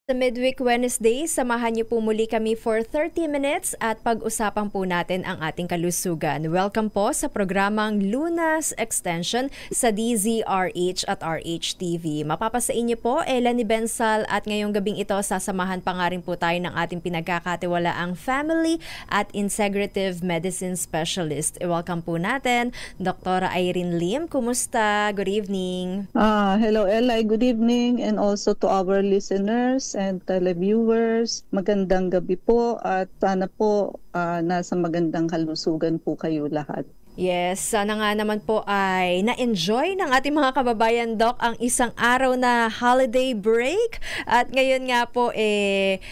Sa Midweek Wednesday, samahan niyo po muli kami for 30 minutes at pag-usapan po natin ang ating kalusugan. Welcome po sa programang Lunas Extension sa DZRH at RHTV. Mapapasain niyo po, Elanie Bensal, at ngayong gabing ito sasamahan pa nga rin po tayo ng ating pinagkakatiwalaang Family at Integrative Medicine Specialist. Welcome po natin, Dr. Irene Lim. Kumusta? Good evening. Hello, Eli. Good evening, and also to our listeners and televiewers. Magandang gabi po at sana po nasa magandang kalusugan po kayo lahat. Yes, sana nga naman po ay na-enjoy ng ating mga kababayan, Doc, ang isang araw na holiday break. At ngayon nga po,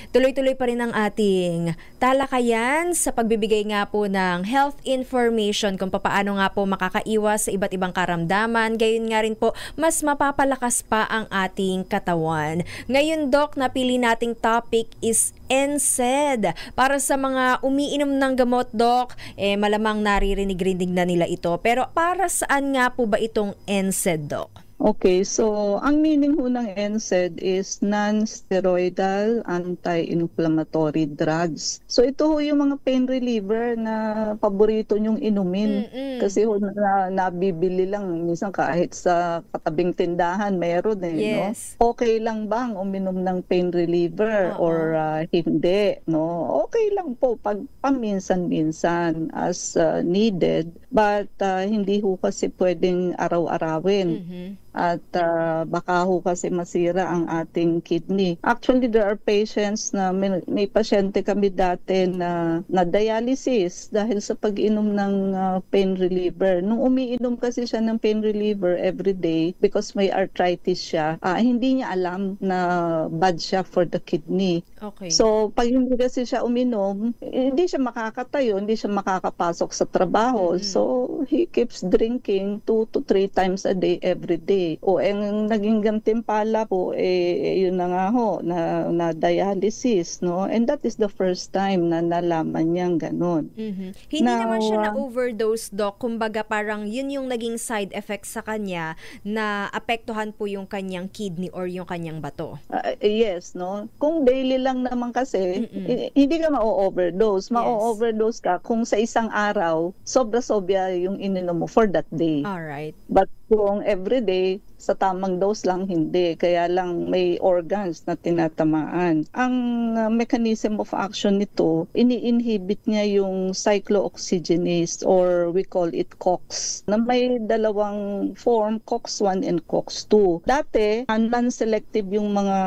tuloy-tuloy pa rin ang ating talakayan sa pagbibigay nga po ng health information kung paano nga po makakaiwas sa iba't ibang karamdaman. Gayon nga rin po, mas mapapalakas pa ang ating katawan. Ngayon, Doc, napili nating topic is NSAID. Para sa mga umiinom ng gamot, Doc, malamang naririnig-rinig na nila ito. Pero para saan nga po ba itong NSAID, Doc? Okay, so ang meaning ho ng NSAID is non-steroidal anti-inflammatory drugs. So ito ho yung mga pain reliever na paborito nyong inumin. Kasi ho nabibili lang minsan kahit sa katabing tindahan mayroon Yes. no? Okay lang bang uminom ng pain reliever or hindi, no? Okay lang po pag paminsan-minsan as needed, but hindi ho kasi pwedeng araw-arawin. At baka ho kasi masira ang ating kidney. Actually, there are patients na may pasyente kami dati na dialysis dahil sa pag-inom ng pain reliever. Nung umiinom kasi siya ng pain reliever every day because may arthritis siya, hindi niya alam na bad siya for the kidney. Okay. So, pag hindi kasi siya uminom, hindi siya makakatayo, hindi siya makakapasok sa trabaho. So, he keeps drinking 2 to 3 times a day every day. O ang naging gantimpala po yun na nga ho na dialysis, no? And that is the first time na nalaman niyang ganun. Hindi naman siya na overdose, Doc. Kumbaga parang yun yung naging side effect sa kanya na apektuhan po yung kanyang kidney or yung kanyang bato. Yes, no? Kung daily lang naman kasi hindi ka ma-overdose. Ma-overdose ka kung sa isang araw sobra-sobra yung ininom mo for that day. Alright. But kung everyday, sa tamang dose lang, hindi. Kaya lang may organs na tinatamaan. Ang mechanism of action nito, ini-inhibit niya yung cyclooxygenase or we call it COX, na may dalawang form, COX-1 and COX-2. Dati, non-selective yung mga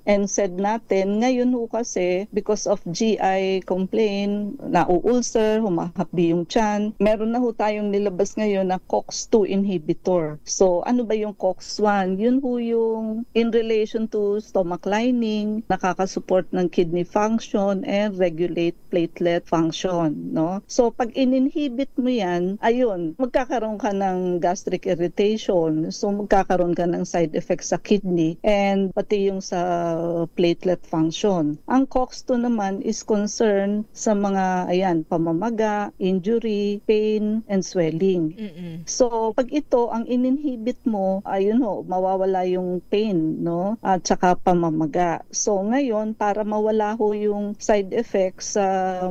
NSAID natin. Ngayon ho kasi, because of GI complaint, nauulcer, humahapdi yung tiyan, meron na ho tayong nilabas ngayon na COX-2 inhibitor. So, ano ba yung COX-1? Yun ho yung in relation to stomach lining, nakakasupport ng kidney function and regulate platelet function, no? So, pag in-inhibit mo yan, ayun, magkakaroon ka ng gastric irritation, so magkakaroon ka ng side effects sa kidney and pati yung sa platelet function. Ang COX-2 naman is concerned sa mga, pamamaga, injury, pain, and swelling. So, pag ito, ang in-inhibit mo, ayun ho, mawawala yung pain, no? At saka pamamaga. So ngayon, para mawala ho yung side effects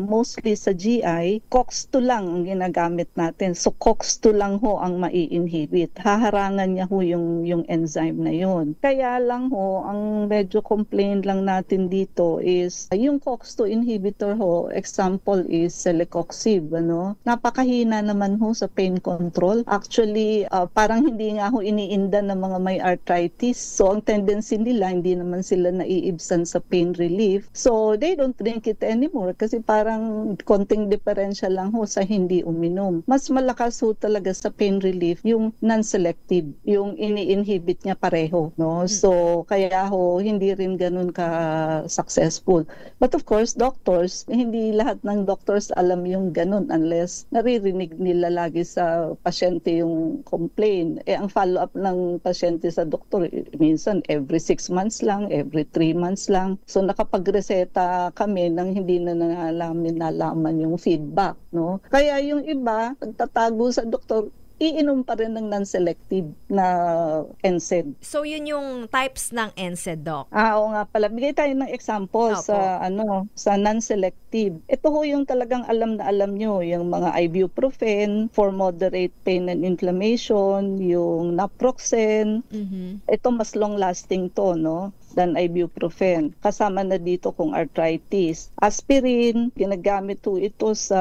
mostly sa GI, COX-2 lang ang ginagamit natin. So COX-2 lang ho ang mai-inhibit. Haharangan niya ho yung enzyme na yun. Kaya lang ho, ang medyo complaint lang natin dito is yung COX-2 inhibitor ho, example is celecoxib, ano? Napakahina naman ho sa pain control. Actually, parang hindi nga ho iniinda ng mga may arthritis. So, ang tendency nila, hindi naman sila naiibsan sa pain relief. So, they don't drink it anymore kasi parang konting diferensya lang ho sa hindi uminom. Mas malakas ho talaga sa pain relief yung non-selective, yung ini-inhibit niya pareho, no? So, kaya ho, hindi rin ganun ka-successful. But of course, doctors, hindi lahat ng doctors alam yung ganun unless naririnig nila lagi sa pasyente yung complaint. Ang follow-up ng pasyente sa doktor, minsan every 6 months lang, every 3 months lang. So nakapagreseta kami nang hindi na nalaman yung feedback, no? Kaya yung iba, nagtatago sa doktor, iinom pa rin ng non-selective na NSAID. So yun yung types ng NSAID, Doc. Oo nga pala. Bigay tayo ng example Opo. sa non-selective. Ito ho yung talagang alam na alam nyo, yung mga ibuprofen for moderate pain and inflammation, yung naproxen. Ito mas long-lasting to, no? Than ibuprofen. Kasama na dito kung arthritis. Aspirin, ginagamit ho ito sa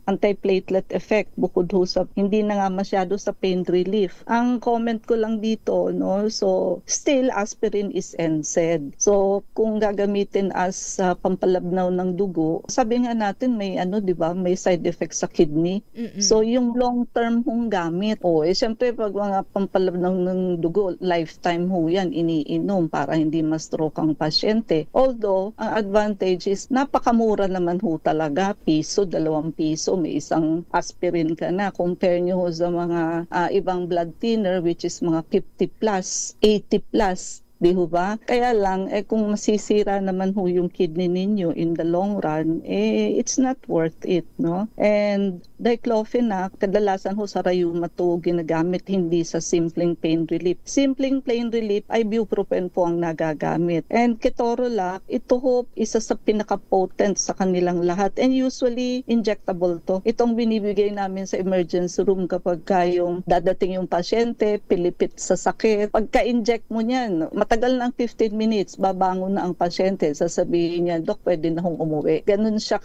antiplatelet effect bukod ho sa hindi na nga masyado sa pain relief. Ang comment ko lang dito, no, so still aspirin is NSAID. So kung gagamitin as pampalabnaw ng dugo, sabi nga natin may 'di ba, may side effects sa kidney. So yung long term hong gamit. Syempre pag mga pampalabnaw ng dugo, lifetime ho 'yan iniinom para hindi ma-stroke ang pasyente. Although, ang advantage is napakamura naman ho talaga. Piso, 2 piso, may isang aspirin ka na. Compare nyo ho sa mga ibang blood thinner which is mga 50 plus, 80 plus. Di ho ba? Kaya lang, kung masisira naman ho yung kidney ninyo in the long run, it's not worth it, no? And diclofenac, kadalasan ho sa rheuma to ginagamit hindi sa simpleng pain relief. Simpleng pain relief, ibuprofen po ang nagagamit. And ketorolac, ito ho isa sa pinaka-potent sa kanilang lahat. And usually, injectable to. Itong binibigay namin sa emergency room kapag yung dadating yung pasyente, pilipit sa sakit. Pagka-inject mo niyan, matagal ng 15 minutes, babangon na ang pasyente. Sasabihin niya, Dok, pwede na hong umuwi. Ganun siya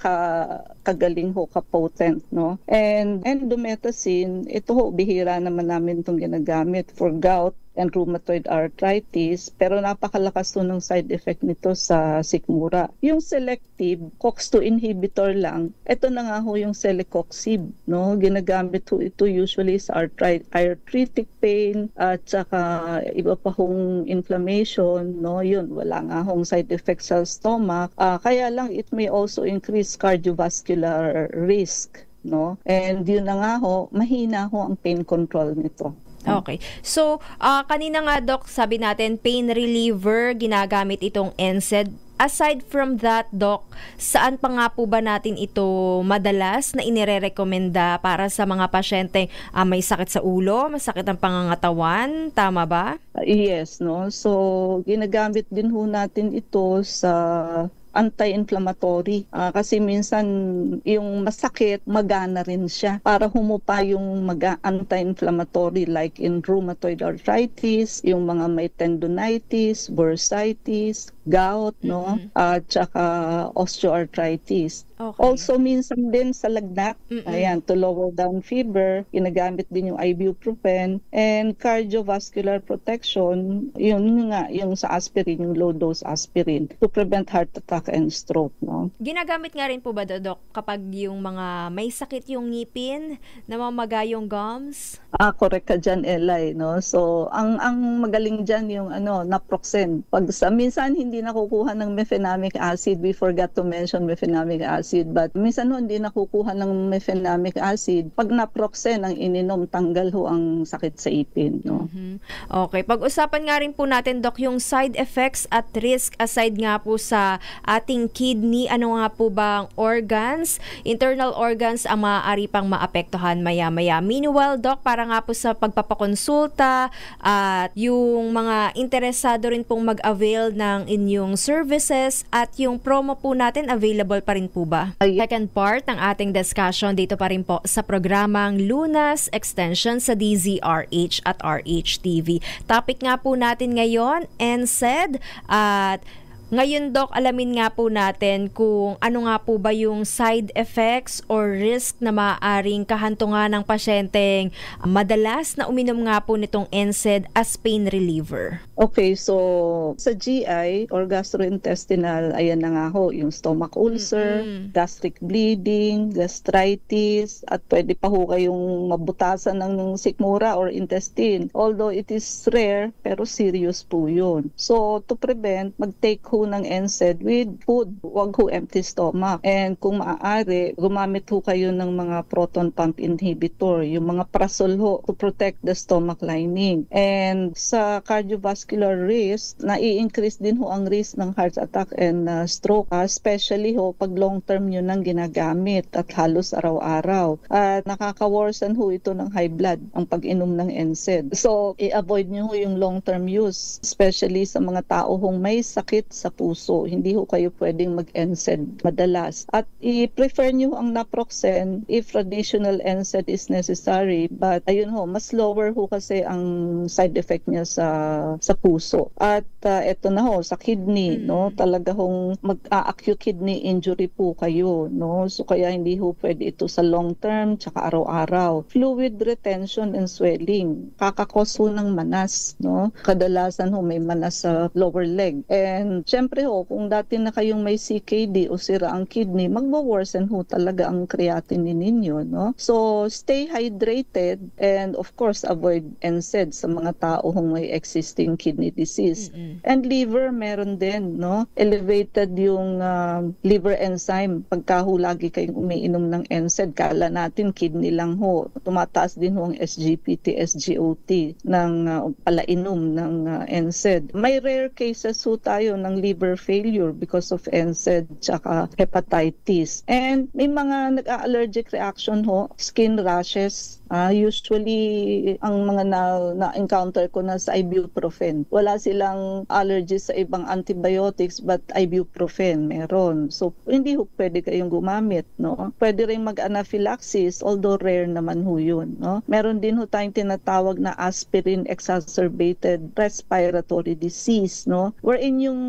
kagaling ho, ka-potent, no? And endomethacin, ito ho, bihira naman namin itong ginagamit for gout and rheumatoid arthritis, pero napakalakas to ng side effect nito sa sikmura. Yung selective, COX-2 inhibitor lang, ito na nga ho yung celecoxib, no? Ginagamit ho ito usually sa arthritic pain at saka iba pa hong inflammation, no? Yun, wala nga hong side effect sa stomach. Kaya lang it may also increase cardiovascular risk, no? And yun na nga ho, mahina ho ang pain control nito. Okay. So, kanina nga, Doc, sabi natin, pain reliever, ginagamit itong NSAID. Aside from that, Doc, saan pa nga po ba natin ito madalas na inirerekomenda para sa mga pasyente may sakit sa ulo, masakit ang pangangatawan? Tama ba? Yes, no? So, ginagamit din ho natin ito sa anti-inflammatory. Kasi minsan yung masakit, magana rin siya para humupa yung anti-inflammatory like in rheumatoid arthritis, yung mga may tendonitis, bursitis, gout, no? At saka osteoarthritis. Okay. Also, minsan din sa lagnat, ayan, to lower down fever, ginagamit din yung ibuprofen, and cardiovascular protection, yun nga, yung sa aspirin, yung low-dose aspirin, to prevent heart attack and stroke, no? Ginagamit nga rin po ba, Doc, kapag yung mga may sakit yung ngipin, namamaga yung gums? Correct ka dyan, Eli, no? So, ang magaling dyan yung naproxen. Pag minsan hindi nakukuha ng mefenamic acid, we forgot to mention mefenamic acid, but minsan hindi nakukuha ng mefenamic acid. Pag naproxen ang ininom, tanggal ho ang sakit sa ipin, no? Okay, pag-usapan nga rin po natin, Doc, yung side effects at risk aside nga po sa ating kidney, ano nga po ba ang organs, internal organs ang maaari pang maapektuhan maya-maya. Meanwhile, Doc, para nga po sa pagpapakonsulta at yung mga interesado rin pong mag-avail ng inyong services at yung promo po natin, available pa rin po ba? Second part ng ating discussion dito pa rin po sa programang Lunas Extension sa DZRH at RHTV. Topic nga po natin ngayon, NSAID, at ngayon, Doc, alamin nga po natin kung ano nga po ba yung side effects or risk na maaaring kahantungan ng pasyenteng madalas na uminom nga po nitong NSAID as pain reliever. Okay, so sa GI or gastrointestinal, ayan na nga ho, yung stomach ulcer, gastric bleeding, gastritis, at pwede pa ho kayong mabutasan ng sikmura or intestine. Although it is rare, pero serious po yun. So to prevent, mag-take ho ng NSAID with food. Huwag ho empty stomach. And kung maaari, gumamit ho kayo ng mga proton pump inhibitor, yung mga prazole ho to protect the stomach lining. And sa cardiovascular risk, nai-increase din ho ang risk ng heart attack and stroke, especially ho pag long-term yun ang ginagamit at halos araw-araw. At nakaka-worsen ho ito ng high blood, ang pag-inom ng NSAID. So, i-avoid nyo ho yung long-term use, especially sa mga tao hong may sakit sa puso. Hindi ho kayo pwedeng mag-NSAID madalas. At i-prefer nyo ang naproxen if traditional NSAID is necessary. But ayun ho, mas lower ho kasi ang side effect niya sa puso. At eto na ho, sa kidney, no? Talaga hong mag-acute kidney injury po kayo, no? So kaya hindi ho pwede ito sa long term tsaka araw-araw. Fluid retention and swelling, kakakos ho ng manas, no? Kadalasan ho may manas sa lower leg. And syempre ho, kung dati na kayong may CKD o sira ang kidney, magwa-worsen ho talaga ang creatinine ninyo, no? So stay hydrated and of course avoid NSAID sa mga tao hong may existing kidney disease. And liver, meron din, no? Elevated yung liver enzyme. Pagka ho lagi kayong umiinom ng NSAID, kala natin kidney lang ho. Tumataas din ho ang SGPT, SGOT ng palainom ng NSAID. May rare cases ho tayo ng liver failure because of NSAID tsaka hepatitis. And may mga nag-allergic reaction ho, skin rashes. Usually, ang mga na-encounter ko na sa ibuprofen. Wala silang allergies sa ibang antibiotics but ibuprofen meron. So, hindi ho pwede kayong gumamit, no? Pwede rin mag-anaphylaxis, although rare naman ho yun, no? Meron din ho tayong tinatawag na aspirin exacerbated respiratory disease, no? Wherein yung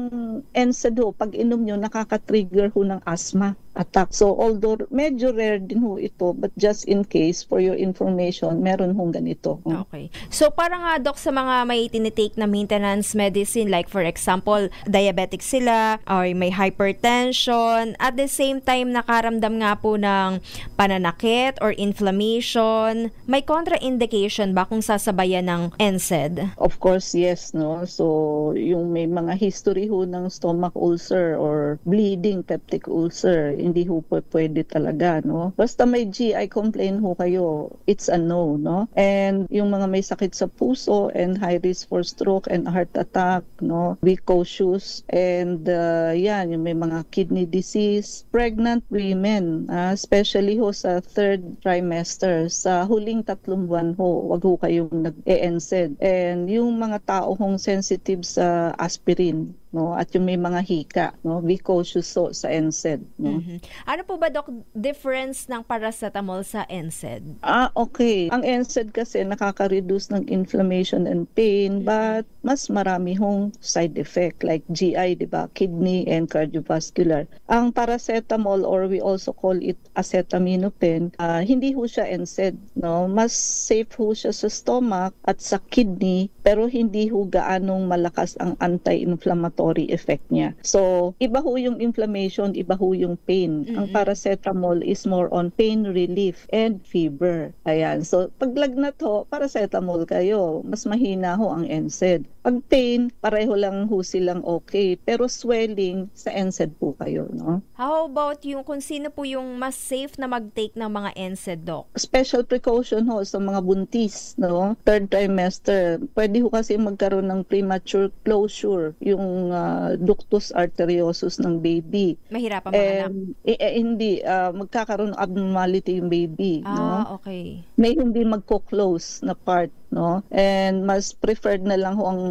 NSAID ho, pag inom nyo, nakaka-trigger ho ng asthma attack. So, although medyo rare din ho ito, but just in case, for your information, meron hong ganito. Okay. So, parang nga, Doc, sa mga may tinitake na maintenance medicine, like for example, diabetic sila, or may hypertension, at the same time, nakaramdam nga po ng pananakit or inflammation, may contraindication ba kung sasabayan ng NSAID? Of course, yes, no? So, yung may mga history ho ng stomach ulcer or bleeding peptic ulcer, hindi ho pwede talaga, no? Basta may GI complaint ho kayo, it's a no, no? And yung mga may sakit sa puso and high risk for stroke and heart attack, no? Precocious and yan, yung may mga kidney disease, pregnant women, especially ho sa third trimester, sa huling 3 buwan ho, wag ho kayong nag-NSAID. And yung mga tao hong sensitive sa aspirin, no, at yung may mga hika, no, precocious so sa NSAID, no. Ano po ba, Doc, difference ng paracetamol sa NSAID? Okay. Ang NSAID kasi nakaka-reduce ng inflammation and pain, but mas marami hong side effect like GI, di ba, kidney and cardiovascular. Ang paracetamol, or we also call it acetaminophen, hindi ho siya NSAID, no. Mas safe ho siya sa stomach at sa kidney, pero hindi ho gaanong malakas ang anti-inflammatory effect niya. So, iba ho yung inflammation, iba ho yung pain. Ang paracetamol is more on pain relief and fever. Ayan. So, pag lagnat ho, paracetamol kayo. Mas mahina ho ang NSAID. Pag pain, pareho lang ho silang okay. Pero swelling, sa NSAID po kayo, no? How about yung kung sino po yung mas safe na mag-take ng mga NSAID, Doc? Special precaution ho sa mga buntis, no? Third trimester. Pwede ho kasi magkaroon ng premature closure yung ductus arteriosus ng baby. Mahirapan mga anak? Hindi. Magkakaroon ng abnormality yung baby, no? Okay. May hindi magko-close na part, no? And mas preferred na lang ho ang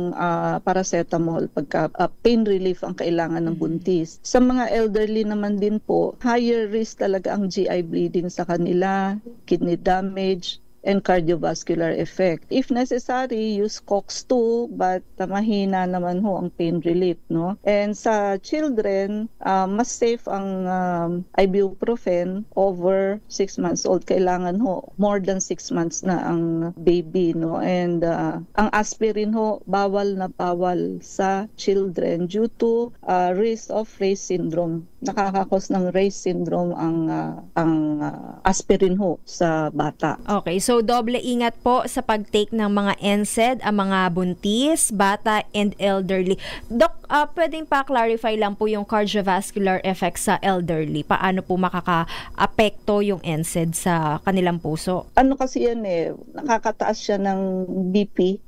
paracetamol pagka pain relief ang kailangan ng buntis. Sa mga elderly naman din po, higher risk talaga ang GI bleeding sa kanila, kidney damage, and cardiovascular effect. If necessary, use COX-2, but mahina naman ho ang pain relief, no? And sa children, mas safe ang ibuprofen over 6 months old. Kailangan ho more than 6 months na ang baby, no? And ang aspirin ho, bawal na bawal sa children due to risk of Ray's syndrome. nakakakos ng Ray's syndrome ang aspirin ho sa bata. Okay, so doble ingat po sa pag-take ng mga NSAID, ang mga buntis, bata, and elderly. Doc, pwedeng pa-clarify lang po yung cardiovascular effects sa elderly. Paano po makaka-apekto yung NSAID sa kanilang puso? Ano kasi yan nakakataas siya ng BP.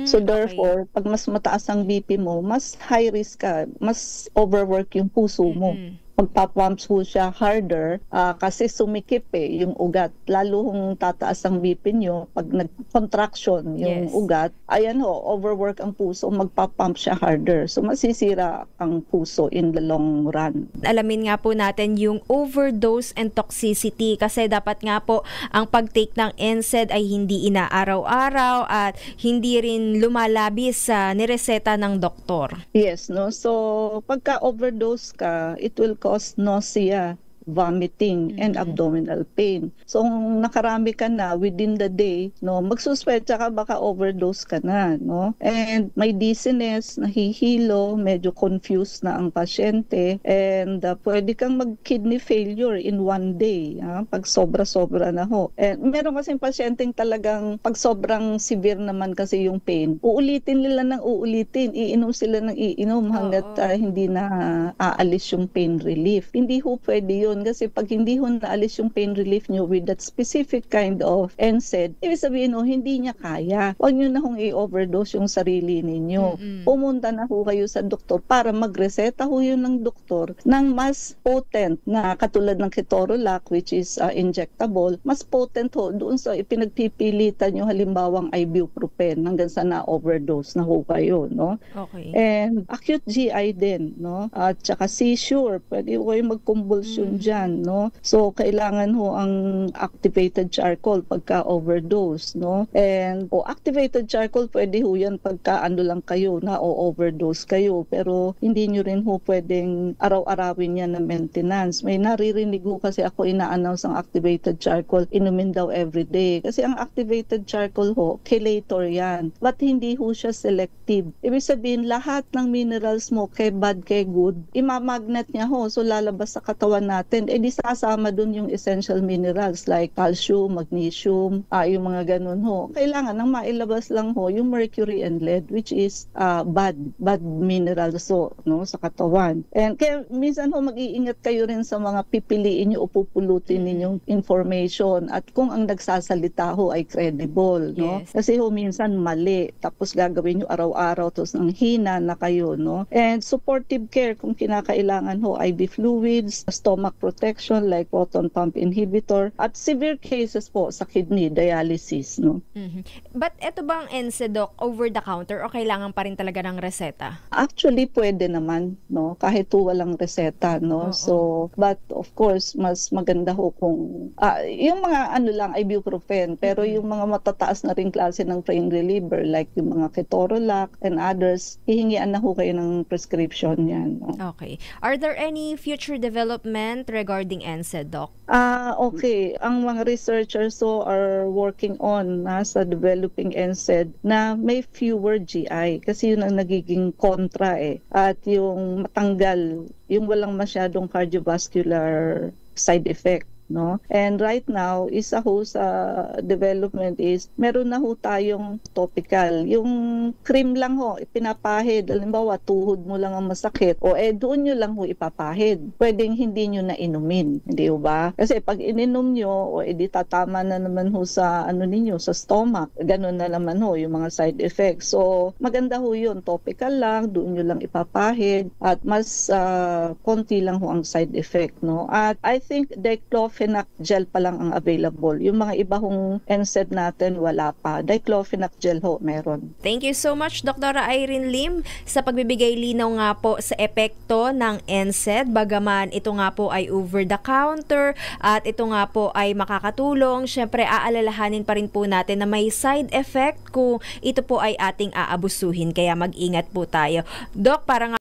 So therefore, pag mas mataas ang BP mo, mas high risk ka, mas overwork yung puso mo. Magpapumps po siya harder kasi sumikip yung ugat. Lalo kung tataas ang BP nyo, pag nag-contraction yung ugat, ayan overwork ang puso, magpapump siya harder. So masisira ang puso in the long run. Alamin nga po natin yung overdose and toxicity kasi dapat nga po ang pag-take ng NSAID ay hindi inaaraw-araw at hindi rin lumalabis sa nireseta ng doktor. Yes, no? So pagka overdose ka, it will cause nausea, vomiting, and abdominal pain. So, kung nakarami ka na within the day, no, magsuspecha ka baka overdose ka na, no? And may dizziness, nahihilo, medyo confused na ang pasyente, and pwede kang mag-kidney failure in one day, pag sobra-sobra na ho. And meron kasing pasyenteng talagang pag sobrang severe naman kasi yung pain, uulitin nila ng uulitin, iinom sila ng iinom hanggat hindi na aalis yung pain relief. Hindi ho pwede yun kasi pag hindi ho naalis yung pain relief nyo with that specific kind of NSAID, ibig sabihin hindi niya kaya. Huwag nyo na hong i-overdose yung sarili ninyo. Pumunta na ho kayo sa doktor para magreseta ho yun ng doktor ng mas potent na katulad ng ketorolac which is injectable, mas potent ho doon sa ipinagpipilitan nyo halimbawang ibuprofen hanggang sa na-overdose na ho kayo, no? Okay. And acute GI din, no? At saka seizure, pwede ho kayo mag-convulsion dyan, no? So, kailangan ho ang activated charcoal pagka overdose, no? And activated charcoal, pwede ho yan pagka lang kayo, na overdose kayo. Pero, hindi nyo rin ho pwedeng araw-arawin yan na maintenance. May naririnig ho kasi ako ina-announce ang activated charcoal, inumin daw everyday. Kasi ang activated charcoal ho, chelator yan. But hindi ho siya selective. Ibig sabihin, lahat ng minerals mo, kay bad, kay good, imamagnet niya ho. So, lalabas sa katawan natin. Di sasama dun yung essential minerals like calcium, magnesium, yung mga ganun ho. Kailangan nang mailabas lang ho yung mercury and lead which is bad minerals no, sa katawan. And kaya minsan ho mag-iingat kayo rin sa mga pipiliin nyo o pupulutin ninyong information at kung ang nagsasalita ho ay credible, no? Kasi ho minsan mali tapos gagawin nyo araw-araw tapos ang hina na kayo, no? And supportive care kung kinakailangan ho, IV fluids, stomach protection like proton pump inhibitor at severe cases po sa kidney dialysis, no. But eto bang NSAID, Doc, over the counter o kailangan pa rin talaga ng reseta? Actually pwede naman, no, kahit walang reseta, no. So but of course mas maganda ho kung yung mga lang ibuprofen pero yung mga matataas na ring klase ng pain reliever like yung mga ketorolac and others, hihingian na ho kayo ng prescription yan, no? Okay. Are there any future development regarding NSAID, Doc? Okay. Ang mga researchers are working on sa developing NSAID na may fewer GI kasi yun ang nagiging kontra at yung matanggal, yung walang masyadong cardiovascular side effect, no? And right now, isa ho sa development is meron na ho tayong topical. Yung cream lang ho, ipinapahid. Halimbawa, tuhod mo lang ang masakit o doon nyo lang ho ipapahid. Pwedeng hindi nyo na inumin. Hindi ho ba? Kasi pag ininom nyo o edi tatama na naman ho sa ninyo, sa stomach. Ganun na naman ho yung mga side effects. So, maganda ho yun. Topical lang, doon nyo lang ipapahid at mas konti lang ho ang side effect, no? At I think diclofenac gel pa lang ang available. Yung mga iba hong NSAID natin, wala pa. Diclofenac gel ho, meron. Thank you so much, Dr. Irene Lim, sa pagbibigay linaw nga po sa epekto ng NSAID. Bagaman ito nga po ay over the counter at ito nga po ay makakatulong. Siyempre, aalalahanin pa rin po natin na may side effect kung ito po ay ating aabusuhin. Kaya mag-ingat po tayo. Doc, parang